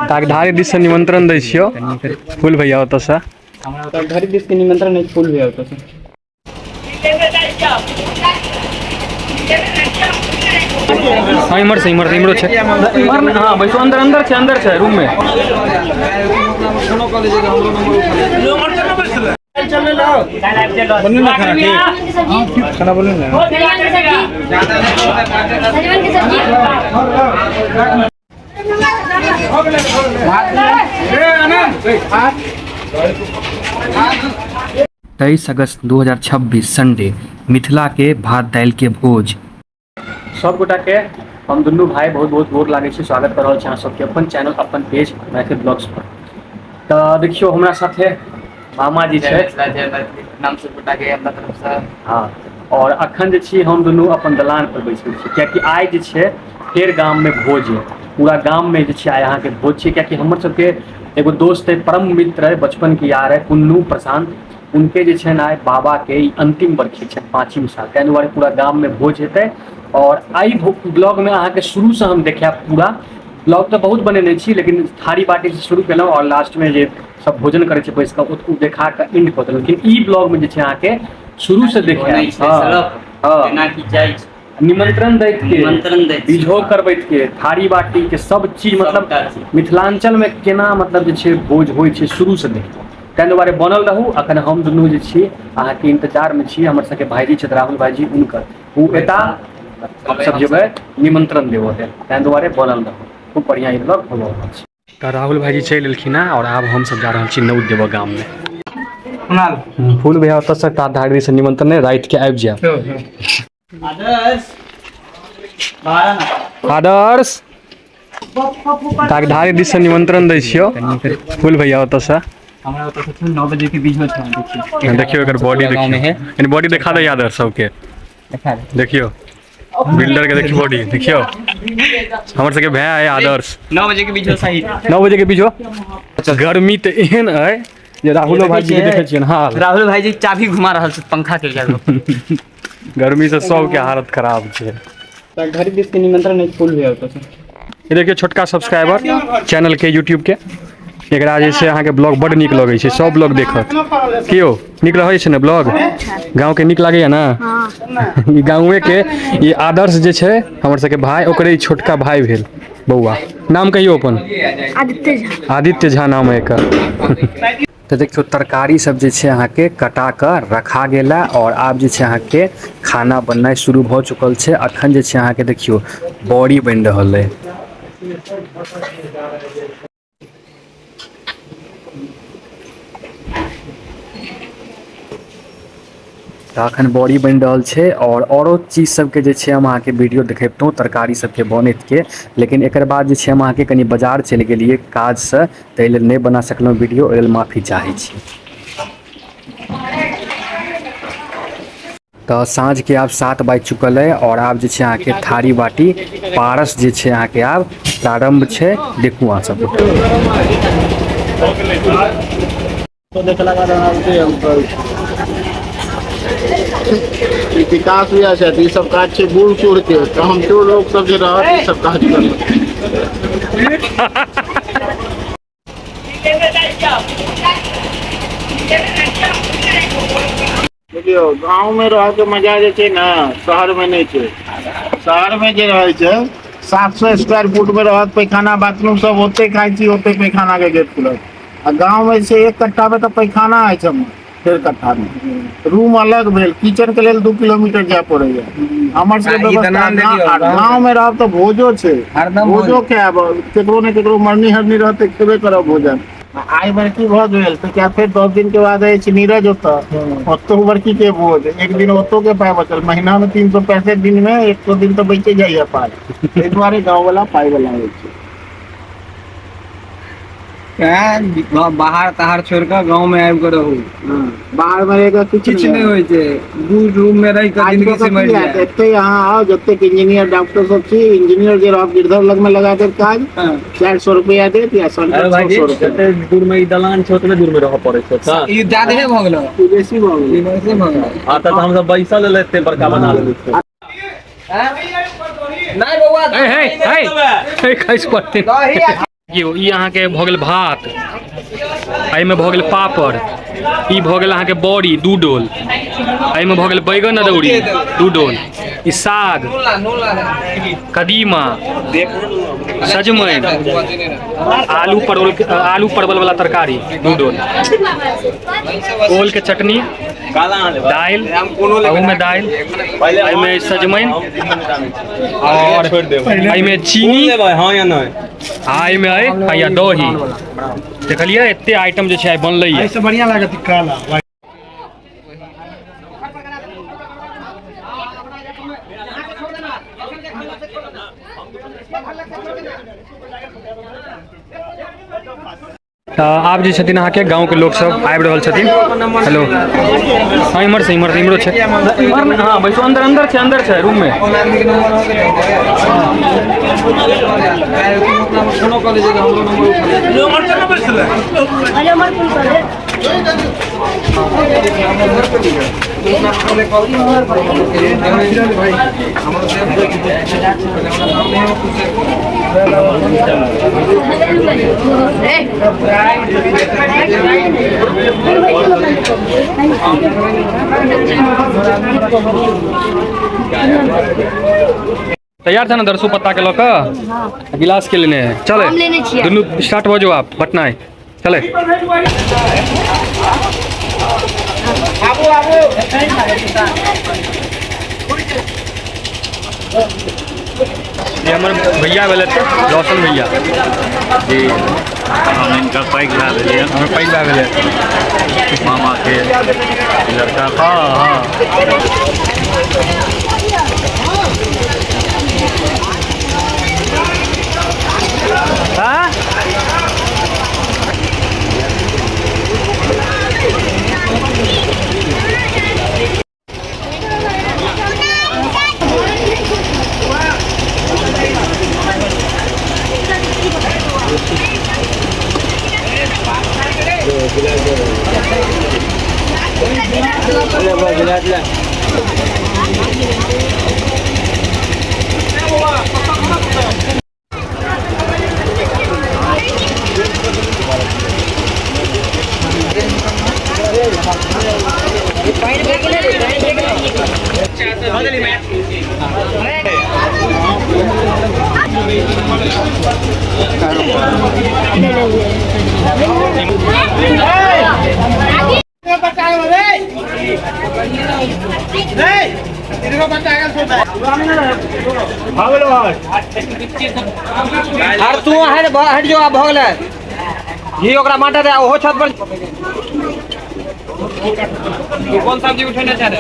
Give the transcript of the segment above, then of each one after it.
ताकधारी this से निमंत्रण दै छियो फूल भैया ओतऽ से ताकधारी दिस के निमंत्रण नहीं फूल भैया ओतऽ से हाँ इमर से इमरो छे इमर हाँ बैसो अंदर छे रूम में खाना बोले ना तेईस अगस्त 2026 संडे मिथिला के भात दाल के भोज सब गोटा के हम दुनू भाई बहुत बहुत गोर लागे छी स्वागत कर रहल छी अहाँ सबके अपन चैनल अपन पेज मैथिल ब्लॉग्स पर। तो देखियो हमरा साथे मामा जी छे नाम से गोटा के अपना तरफ से हाँ और अखन जे छी हम दुनू अपन दलान पर बैसल छी कियाकि आइ जे छे फेर गाम में भोज है पूरा गाम में जे छे आइ अहाँ के भोज छे कियाकि हमर सबके एगो दोस्त है परम मित्र है बचपन के यार है पुन्नू प्रशांत उनके जे छे ना बाबा के अंतिम बरखी छे 5वीं साल तै दुआरे पूरा गाम में भोज हेतै। और आई ब्लॉग में अहाँ के शुरू से हम देखा पूरा ब्लॉग तो बहुत बनेने छी लेकिन थारी बाटी से शुरू केलहुँ और लास्ट में जे सब भोजन करे छे बैस के देखा के एंड कऽ देलहुँ लेकिन ई ब्लॉग में जे छे अहाँ के शुरू से देखा निमंत्रण दैत के बीझो करबैत के थारी बाटी के सब चीज मतलब मिथिलांचल में केना मतलब जे छे भोज होइ छे शुरू से देखियौ तै दुआरे बनल रहू। अखन हम दुनू जे छी अहाँ के इंतजार में छी हमर सबके भाईजी छथि राहुल भाईजी उनकर उ एता सब जेबै निमंत्रण देबो तै दुआरे बनल रहू खूब बढ़िया ई ब्लॉग हो रहल छै। तो राहुल भाईजी चलि एलखिन हैं और आब हम सब जा रहल छी नौत देबो गाम में फूल भैया ओतऽ से ताकधारी से निमंत्रण रात के आबि जायब आदर्श ताकधारी दिस से निमंत्रण दै छियो फूल भैया ओतऽ से हमरा ओतऽ से 9 बजे के बीच में छै देखियो एकर बॉडी देखियो इन बॉडी दिखा दे आदर्श सबके दिखा दे देखियो बिल्डर के देखियो बॉडी देखियो हमर सबके भैया है आदर्श 9 बजे के बीच में सही 9 बजे के बीच अच्छा गर्मी तो एहन है जे राहुल भाईजी के देखे छियन हाल राहुल भाईजी चाबी घुमा रहल छै पंखा के जगह गर्मी से सबके हालत खराब छै। ताकधारी दिस के निमंत्रण नहीं फूल भैया ओतऽ से ये देखियो छोटका सब्सक्राइबर चैनल के यूट्यूब के एकरा जे छै अहाँ के ब्लॉग बड़ नीक लगे छै सब ब्लॉग देखत कियो नीक रहे छै ने ब्लॉग गांव के नीक लागैया ना ई गांवे के ई आदर्श जे छै हमर सबके भाई ओकरे छोटका भाई भेल बौआ नाम कहियो अपन आदित्य झा नाम है एकर। तो देखियो तरकारी सब जे छै अहाँ के कटा कर रखा गेला और आब जे छै अहाँ के खाना बननाइ शुरू भ चुकल छै। अखन जे छै अहाँ के देखियो बॉडी बनि रहल है तो अखन बॉडी बनि रहल छै और औरो चीज सबके जे छै हम अहाँ के वीडियो देखेबतौं तरकारी सबके बनैत के लेकिन एकर बाद जे छै हम अहाँ के कनी बाजार चलि गेलिए काज से तै लेल नहीं बना सकलहुँ वीडियो ओहि लेल माफी चाहै छी। तो साँझ के आब 7 बाजि चुकल है और आब जे छै अहाँ के थारी बाटी पारस जे छै अहाँ के आब प्रारंभ छै देखू अहाँ सब विकास हुआ है तो सब काज छै बूढ़ चूढ़ के तो हम चोर लोग सब जे रहत सब काज करत देखियो गांव में रह के मजा जे छै ना शहर में नहीं छै। शहर में जे रहे छै 700 स्क्वायर फुट में रहत पैखाना बाथरूम सब होते खाई छी होते पैखाना के गेट खुलत आ गांव में से 1 कट्ठा में तो पैखाना है सब 1.5 कट्ठा में रूम अलग भेल किचन के लेल 2 किलोमीटर जाय पड़ैया हमर सबके व्यवस्था गांव में रहब तो भोजो छै भोजो खाएब केकरो ने केकरो मरनी हरनी रहते खेबे करब भोजन आई बड़की भ गेल तो क्या फिर 10 दिन के बाद है नीरज ओतो बड़की के भोज एक दिन ओतो के पाए बचल महीना में 365 दिन में 100 दिन तो बचे जाइए पाए एहि दुआरे गाँव वाला पाए वाला होइ छै बाहर तहार छोड़ कर गांव में आबि कर रहू बाहर में रहेगा कुछ किछ नहीं होय छै दू रूम में रह कर जिंदगी से मर जाए एते यहाँ आओ जते इंजीनियर डॉक्टर सब छी इंजीनियर जे रह गिरधर लग में लगा दे काज 400 रुपया देत या 700 रुपया जते दूर में ई दलान छै ओतने दूर में रह पड़े छै त ई ज्यादा भ गेलो ई बेसी भ गेलै ई वैसे भ गेलो आ त हम सब बैसल ले एते बड़का बना लेबै नहीं बउआ हे खैस पड़ते देखियो ई अहाँ के भ गेल भात एहि में भ गेल पापड़ ई भ गेल अहाँ के बड़ी 2 डोल एहि में भ गेल बैगन अदौड़ी 2 डोल ई साग कदीमा सजमैन आलू परवल वाला तरकारी 2 डोल ओल के चटनी दाल में दाल एहि में सजमैन और एहि में चीनी हाँ या नहीं में है या दही देखलिए एते आइटम जे छै बनलै है ऐसे बढ़िया लागत काला आब जे छथिन अहाँके गाँव के लोग सब आबि रहल छथिन हेलो हाँ इम्हर से इम्हरो छै इम्हर हाँ बैसो अंदर छै रूम में तैयार था ना दरसू पत्ता के लौका गिलास के लेने हैं चले दोनों स्टार्ट हो जाओ आप पटना है चले ये हमारे भैया वाले थे रोशन भैया जी हम इनका पैक ला दिलिए हमें पैक ला दिले मामा के लड़का हाँ और तू हट जो भ गेलै घी ओकरा माटा दे ओहो छत पर कौन सब्जी उठेने चाहे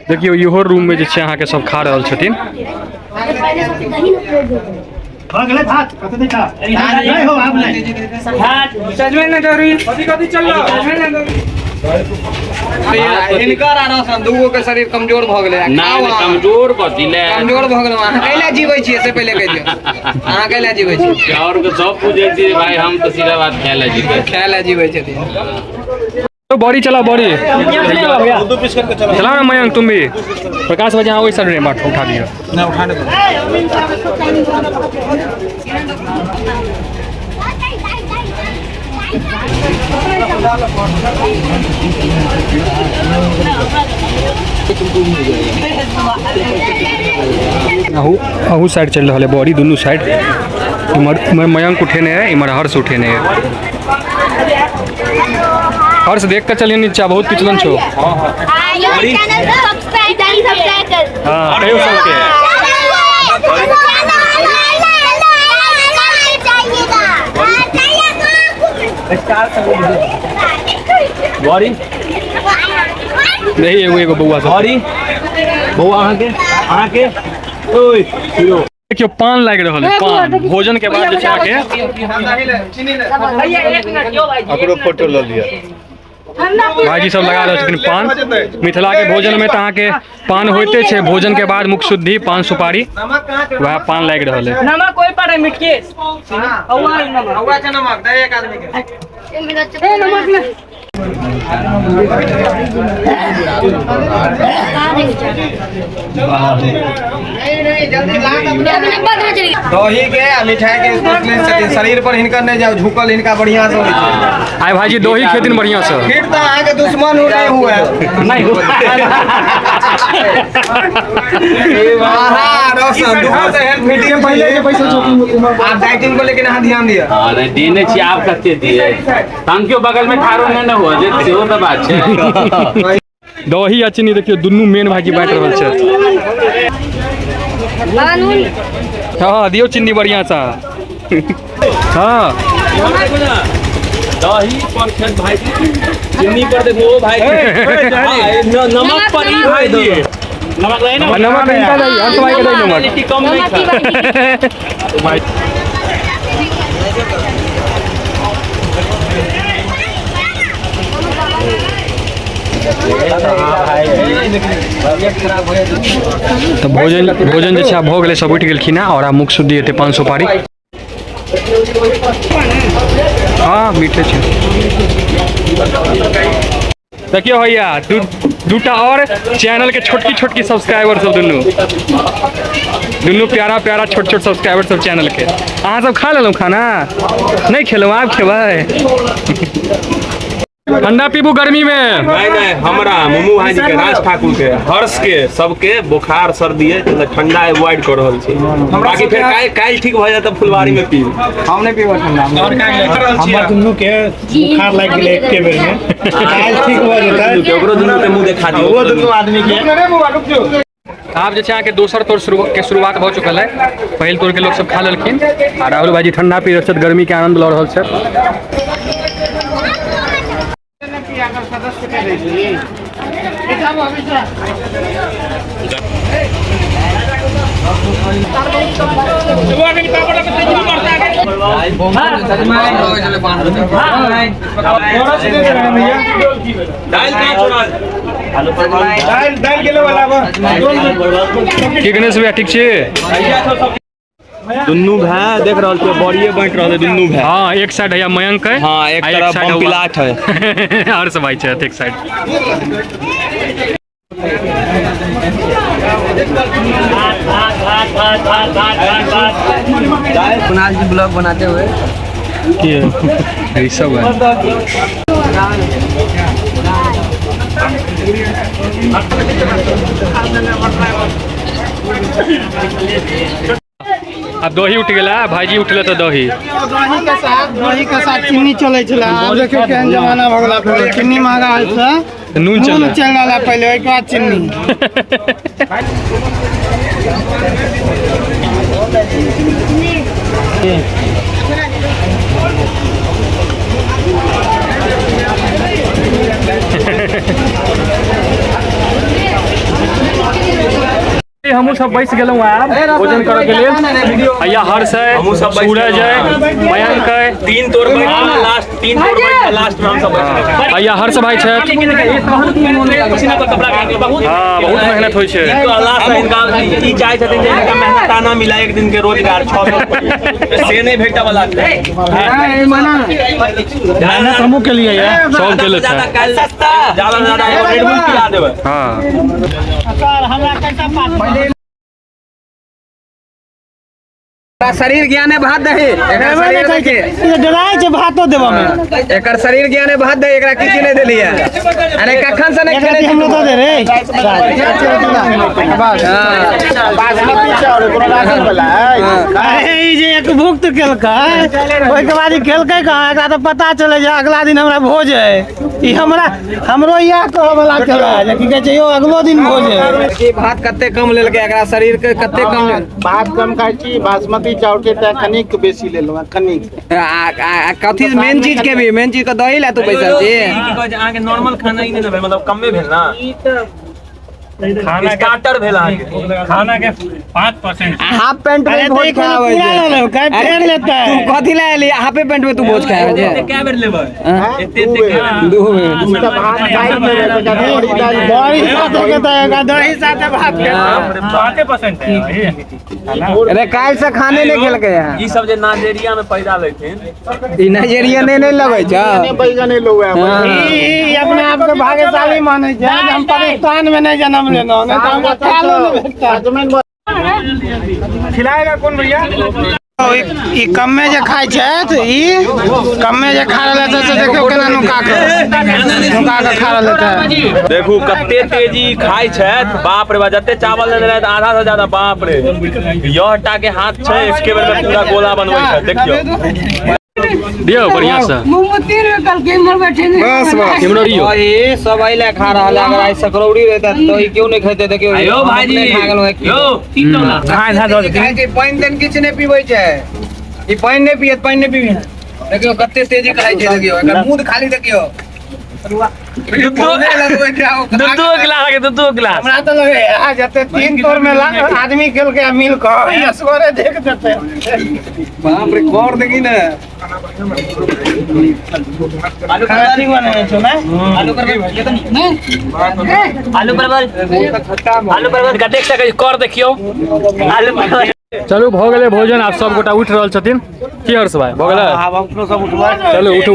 देखियो इहो रूम में जे छै अहाँ के सब खा रहल छथिन हिनकर आराम दूगो के शरीर कमजोर भ गेलै कमजोर भ गेलै अहाँ कैला जीवै छियै से पहिले कहि दियौ अहाँ कैला जीवै छियै और के सब पूछे छी भाई हम तो सीधा बात खेला जीवै छथिन बड़ी चला बड़ी चला ना मयंक तुम भी प्रकाश भाई वही सर उठा दिया ना उठाने को अहू साइड चल रहा है बॉडी दोनों साइड। इमर मयंक उठेने है, इमर हर्ष उठेने है। हर्ष देख कर चलिए नीचा बहुत पिछलन छो। हाँ कहो सबके गौरी नहीं एगो एगो बउआ सब। गौरी बउआ अहाँ के ओए हिरो देखियो पान लाग रहल है, पान भोजन के बाद जे छै आके अपनो फोटो ले लिया। भाईजी सब लगा रहे छथिन पान। मिथिला के भोजन में तो अहाँके पान होते छे, भोजन के बाद मुख शुद्धि पान सुपारी वह पान लाग रहल है। नमक कोई पड़े मिटके हवा नमक दे एक आदमी के नमक ले दही के मिठाई के स्पेशलिस्ट शरीर पर हिनकर नहीं जाओ झुकल इनका बढ़िया से आय भाईजी दही खेतिन बढ़िया से। फिर तो आगे दुश्मन हो नहीं हुआ नहीं आप डाइटिंग को लेकिन ध्यान दिया। अरे देने चाहिए आप कते दिए हम क्यों बगल में ठाड़ो नहीं ना हुआ जे सेहो तो बात है। दही आ चीनी देखियो दुनू मेन भाईजी बांट रहल छै। हाँ दियो चीनी बढ़िया सा। हाँ दही पर छन भाई चीनी पर देखो भाई नमक पर ही भाई दिए नमक नहीं ना नमक नहीं का दही हम भाई के दही नमक क्वालिटी कम नहीं था। तो भोजन जे छै भऽ गेलै, सब उठि गेलखिन हँ और आब मुख शुद्धि हेतै पान सुपारी। हाँ मीठे छै। देखियो भैया दूटा और चैनल के छोटकी छोटकी सब्सक्राइबर सब दुनू प्यारा प्यारा छोट छोट सब्सक्राइबर सब चैनल के। अहाँ सब खा लेलहुँ खाना? नहीं खेलहुँ, आप खेबै? ठंडा पीबू गर्मी में? नहीं हमरा मुमू भाई जी के राज ठाकुर के हर्ष के सबके बुखार सर्दी है तो ठंडा अवॉइड कर रहल छी। बाकी फिर काल ठीक भ जाए तो फुलवारी में पी हम नहीं पीबो ठंडा और हमरा दुनू के बुखार लाग गेलै एके बेर में। काल ठीक भ जेतै ओकरो दुनू के मुंह देखा दियो। वो दुनू आदमी के आब जे छै अहाँके दोसर तौर के शुरुआत भऽ चुकल है। पहिल तौर के लोग सब खा लेलखिन आ राहुल भाईजी ठंडा पी रहल छथि, गर्मी के आनंद लऽ रहल छथि। सदस्य के देखी की गणेश भैया ठीक छी? दुनू भाई देख रहल छियै बड़िए बांट रहल है दुनू भाई। हाँ एक साइड है मयंक है, हाँ एक तरफ बमपिलाट है। हर्ष भाई छै एक साइड। कुणाल जी ब्लॉग बनाते हुए ये सब है। अब दही उठ गया, भाईजी उठले तो दही दही के साथ चीनी चले छला। आब देखियो केहन जमाना भ गेला, पहले चीनी महंगा होय छै, नून चल चल रहला पहले, ओइ के बाद चीनी। हमू सब बैस गेलहुँ आब भोजन करऽ के लेल। भैया हर्ष है, सूरज है, मयंक है, तीन तोर लास्ट तीन तोर लास्ट में हम सब भैया हर्ष भाई छै। हाँ बहुत मेहनत होइ छै। ई चाहे छथिन जे इनका मेहनताना मिला एक दिन के रोजगार 600 से नहीं भेटा वाला मेहनत हमू के लिए है, सब के लिए छै। ज्यादा रेड बुल पिला देबै। हाँ शरीर ज्ञाने भात दही एकर शरीर देखे डराय छै भातो देबा में एकर शरीर ज्ञाने भात दही एकरा किछु नहि देलिए अरे कखन से नहि खेले हम दे दे रे बासमती चावल कोनो राशन वाला है ई जे एक भुक्त केलकै ओइ के बाद ई खेलकै कहाँ एकरा तो पता चले जे अगला दिन हमरा भोज है ई हमरो इएह कहऽ वाला छला जे की कहै छै यो अगलो दिन भोज है कि भात कते कम लेलकै एकरा शरीर के कते कम भात कम खाइ छी बासमती चावल के त कनिक बेसी लेलहुँ कनिक कथी मेन चीज के भी मेन चीज के दही ला तू पैसा छी अहाँ के नॉर्मल खाना ही नहीं देबै मतलब कमे भेल ना स्टार्टर भेल अहाँके खाना के 5% हाफ पैंट में भोज खाए होय पूरा फेर लेता है तू कथी ला एली हाफ पैंट में तू भोज खाए होय जे क्या बेर लेबै एते दू में त भात खाइ में बड़ी दाल बड़ी साथे के त दही साथे भात के 5% है अरे काल से खाने नहीं खेलकै यहाँ ई सब जे नाइजीरिया में पैदा लेथिन ई नाइजीरिया नहीं लगै छ बैगन लोग ई अपने आप के भाग्यशाली माने छै जे हम पाकिस्तान में नहीं जन्म लेना नहीं तो हमको खालो नहीं भेटता खिलाएगा कौन भैया ई कम्मे जे खाइ छै ई कम्मे जे खा रहल छै से देखियो केना नुका के खा रहल छै देखू कते तेजी खाइ छथि बाप रे बा जते चावल लेने रहत आधा से ज्यादा बाप रे यह हटा के हाथ छै इसके बेर में पूरा गोला बनबै छै देखियो दियो बढ़िया से बस बस ये सब आइले खा रहल है अगर आई सकरौड़ी रहता तो ई क्यों नहीं खेते देखियो आयो भाईजी खा गेलो यो 3 डॉलर खाय था पानी देन किछ नहीं पीबै छै ई पानी नहीं पियत पानी नहीं पीबी देखियो कते तेजी खाइ छै देखियो एकर मुंह खाली देखियो दो गिलास हमरा तो लगे आ जते 3 तोर में आदमी खेल के मिल के असगरे देख देते बाप रे कोर देखी ना आलू खाती बने छो ना आलू परवल गड्ढे से कर देखियो आलू परवल चलू भ गेलै भोजन आप सब गोटा उठि रहल छथिन की हर्ष भाई भ गेलै सब उठबै चलू उठू